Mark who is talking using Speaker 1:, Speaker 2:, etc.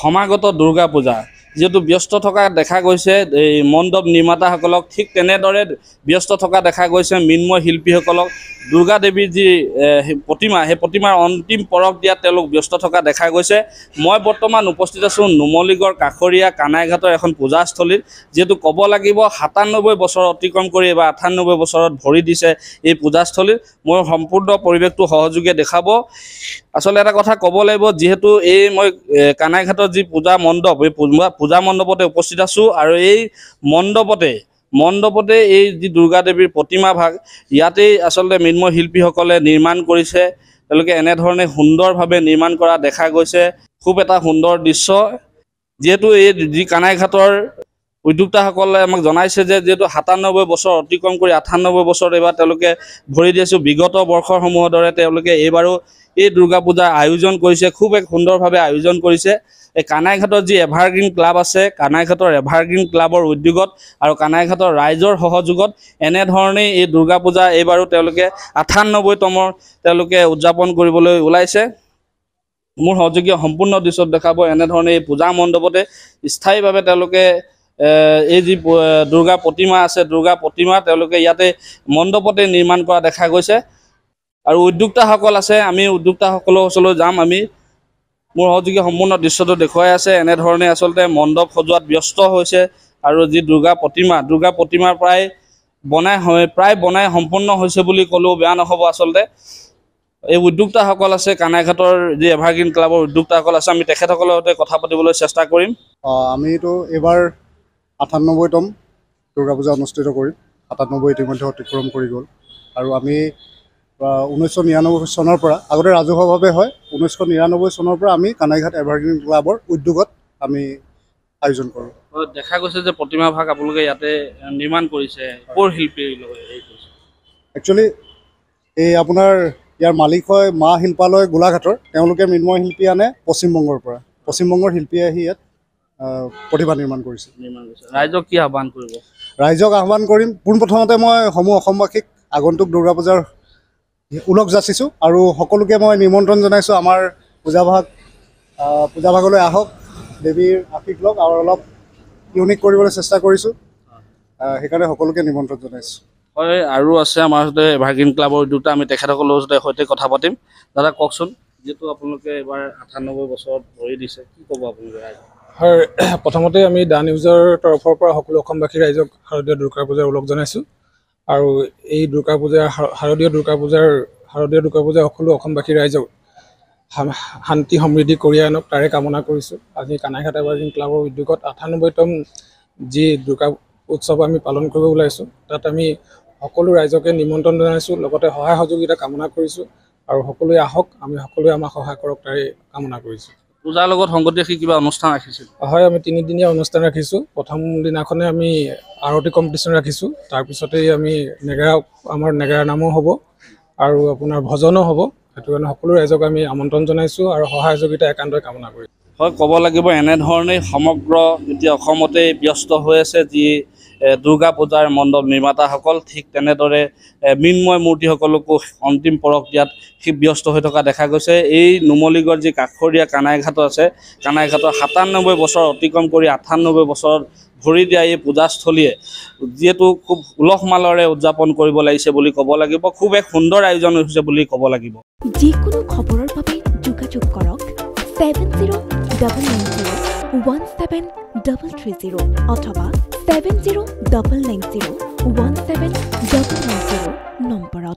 Speaker 1: সমাগত দুৰ্গা পূজা যেহেতু ব্যস্ত থকা দেখা গৈছে এই মণ্ডপ নিৰ্মাতাসকলক ঠিক তেনেদৰে ব্যস্ত থকা দেখা গৈছে মৃন্ময় শিল্পীসকলক দুৰ্গা দেৱীৰ যি প্ৰতিমা সেই প্ৰতিমাৰ অন্তিম পৰক দিয়াত তেওঁলোক ব্যস্ত থকা দেখা গৈছে মই বৰ্তমান উপস্থিত আছোঁ নুমলীগড় কাষৰীয়া কানাইঘাটৰ এখন পূজাস্থলীত যেহেতু ক'ব লাগিব 97 বছৰ অতিক্ৰম কৰি এবাৰ 98 বছৰত ভৰি দিছে এই পূজাস্থলীত মই সম্পূৰ্ণ পৰিৱেশটো সহযোগে দেখাব আসলে এটা কথা ক'ব লাগিব যেহেতু এই মই কানাইঘাটৰ যি পূজা মণ্ডপ এই পূজা মণ্ডপতে উপস্থিত আছোঁ আৰু এই মণ্ডপতে এই যি দুৰ্গা দেৱীৰ প্ৰতিমা ভাগ ইয়াতেই আচলতে মৃন্ময় শিল্পীসকলে নিৰ্মাণ কৰিছে তেওঁলোকে এনেধৰণে সুন্দৰভাৱে নিৰ্মাণ কৰা দেখা গৈছে খুব এটা সুন্দৰ দৃশ্য যেহেতু এই যি কানাইঘাটৰ উদ্যোক্তাসকলে আমাক জনাইছে যে যেহেতু 97 বছৰ অতিক্ৰম কৰি 98 বছৰত এবাৰ তেওঁলোকে ভৰি দিছোঁ বিগত বৰ্ষসমূহৰ দৰে তেওঁলোকে এইবাৰো এই দুৰ্গা পূজাৰ আয়োজন কৰিছে খুব এক সুন্দৰভাৱে আয়োজন কৰিছে এই কানাইঘাটৰ যি এভাৰগ্ৰীণ ক্লাব আছে কানাইঘাটৰ এভাৰগ্ৰীণ ক্লাবৰ উদ্যোগত আৰু কানাইঘাটৰ ৰাইজৰ সহযোগত এনেধৰণে এই দুৰ্গা পূজা এইবাৰো তেওঁলোকে 98তমৰ তেওঁলোকে উদযাপন কৰিবলৈ ওলাইছে মোৰ সহযোগী সম্পূৰ্ণ দৃশ্যত দেখাব এনেধৰণে এই পূজা মণ্ডপতে স্থায়ীভাৱে তেওঁলোকে এই যি দুৰ্গা প্ৰতিমা আছে দুৰ্গা প্ৰতিমা তেওঁলোকে ইয়াতে মণ্ডপতে নিৰ্মাণ কৰা দেখা গৈছে আৰু উদ্যোক্তাসকল আছে আমি উদ্যোক্তাসকলৰ ওচৰলৈ যাম আমি মোৰ সহযোগী সম্পূৰ্ণ দৃশ্যটো দেখুৱাই আছে এনেধৰণে আচলতে মণ্ডপ সজোৱাত ব্যস্ত হৈছে আৰু যি দুৰ্গা প্ৰতিমাৰ প্ৰায় বনাই সম্পূৰ্ণ হৈছে বুলি ক'লেও বেয়া নহ'ব আচলতে এই উদ্যোক্তাসকল আছে কানাইঘাটৰ যি এভাৰগ্ৰীণ ক্লাবৰ উদ্যোক্তাসকল আছে আমি তেখেতসকলৰ সৈতে কথা পাতিবলৈ চেষ্টা কৰিম
Speaker 2: আমিতো এবাৰ 98তম দুৰ্গা পূজা অনুষ্ঠিত কৰিম 97 ইতিমধ্যে অতিক্ৰম কৰি গ'ল আৰু আমি 1999 চনৰ পৰা আগতে ৰাজহুৱাভাৱে হয় 1999 চনৰ পৰা আমি কানাইঘাট এভাৰগ্ৰীণ ক্লাবৰ উদ্যোগত আমি আয়োজন কৰোঁ
Speaker 1: দেখা গৈছে যে প্ৰতিমা ভাগ আপোনালোকে ইয়াতে নিৰ্মাণ কৰিছে ক'ৰ শিল্পীৰ লগত
Speaker 2: একচুৱেলি এই আপোনাৰ ইয়াৰ মালিক হয় মা শিল্পালয় গোলাঘাটৰ তেওঁলোকে মৃন্ময় শিল্পী আনে পশ্চিমবংগৰ শিল্পীয়ে আহি ইয়াত প্ৰতিভা নিৰ্মাণ কৰিছে
Speaker 1: ৰাইজক কি আহ্বান কৰিব
Speaker 2: ৰাইজক আহ্বান কৰিম পোনপ্ৰথমতে মই সমূহ অসমবাসীক আগন্তুক দুৰ্গা পূজাৰ ওলগ যাচিছোঁ আৰু সকলোকে মই নিমন্ত্ৰণ জনাইছোঁ আমাৰ পূজাভাগলৈ আহক দেৱীৰ আশীষ লওক আৰু অলপ ইউনিক কৰিবলৈ চেষ্টা কৰিছোঁ সেইকাৰণে সকলোকে নিমন্ত্ৰণ জনাইছোঁ
Speaker 1: হয় আৰু আছে আমাৰ সৈতে এভাৰগ্ৰীণ ক্লাবৰ উদ্যোক্তা আমি তেখেতসকলৰ সৈতে কথা পাতিম দাদা কওকচোন যেহেতু আপোনালোকে এবাৰ 98 বছৰত ভৰি দিছে কি ক'ব আপোনালোকে
Speaker 3: হয় প্ৰথমতে আমি দা নিউজৰ তৰফৰ পৰা সকলো অসমবাসী ৰাইজক শাৰদীয় দুৰ্গা পূজাৰ ওলগ জনাইছোঁ আৰু এই দুৰ্গা পূজাৰ শাৰদীয় দুৰ্গা পূজাৰ সকলো অসমবাসী ৰাইজক শান্তি সমৃদ্ধি কঢ়িয়াই আনক তাৰে কামনা কৰিছোঁ আজি কানাইঘাট এভাৰগ্ৰীণ ক্লাবৰ উদ্যোগত 98তম যি দুৰ্গা উৎসৱ আমি পালন কৰিব ওলাইছোঁ তাত আমি সকলো ৰাইজকে নিমন্ত্ৰণ জনাইছোঁ লগতে সহায় সহযোগিতা কামনা কৰিছোঁ আৰু সকলোৱে আহক আমি সকলোৱে আমাক সহায় কৰক তাৰে কামনা কৰিছোঁ
Speaker 1: পূজাৰ লগত সংগতি ৰাখি কিবা অনুষ্ঠান ৰাখিছিল
Speaker 3: হয় আমি 3 দিনীয়া অনুষ্ঠান ৰাখিছোঁ প্ৰথম দিনাখনে আমি আৰতি কম্পিটিশ্যন ৰাখিছোঁ তাৰপিছতেই আমি আমাৰ নেগেৰা নামো হ'ব আৰু আপোনাৰ ভজনো হ'ব সেইটো কাৰণে সকলো ৰাইজক আমি আমন্ত্ৰণ জনাইছোঁ আৰু সহায় সহযোগিতা একান্তই কামনা কৰিছোঁ
Speaker 1: হয় ক'ব লাগিব এনেধৰণেই সমগ্ৰ এতিয়া অসমতে ব্যস্ত হৈ আছে যি দুৰ্গা পূজাৰ মণ্ডপ নিৰ্মাতাসকল ঠিক তেনেদৰে মৃন্ময় মূৰ্তিসকলকো অন্তিম পৰক দিয়াত ব্যস্ত হৈ থকা দেখা গৈছে এই নুমলীগড় যি কাষৰীয়া কানাইঘাট আছে কানাইঘাটৰ 97 বছৰ অতিক্ৰম কৰি 98 বছৰত ভৰি দিয়া এই পূজাস্থলীয়ে যিহেতু খুব উলহ মালৰে উদযাপন কৰিব লাগিছে বুলি ক'ব লাগিব খুব এক সুন্দৰ আয়োজন হৈছে বুলি ক'ব লাগিব
Speaker 4: যিকোনো খবৰৰ বাবে যোগাযোগ কৰক 7099017330 অথবা 7099017390 নম্বৰত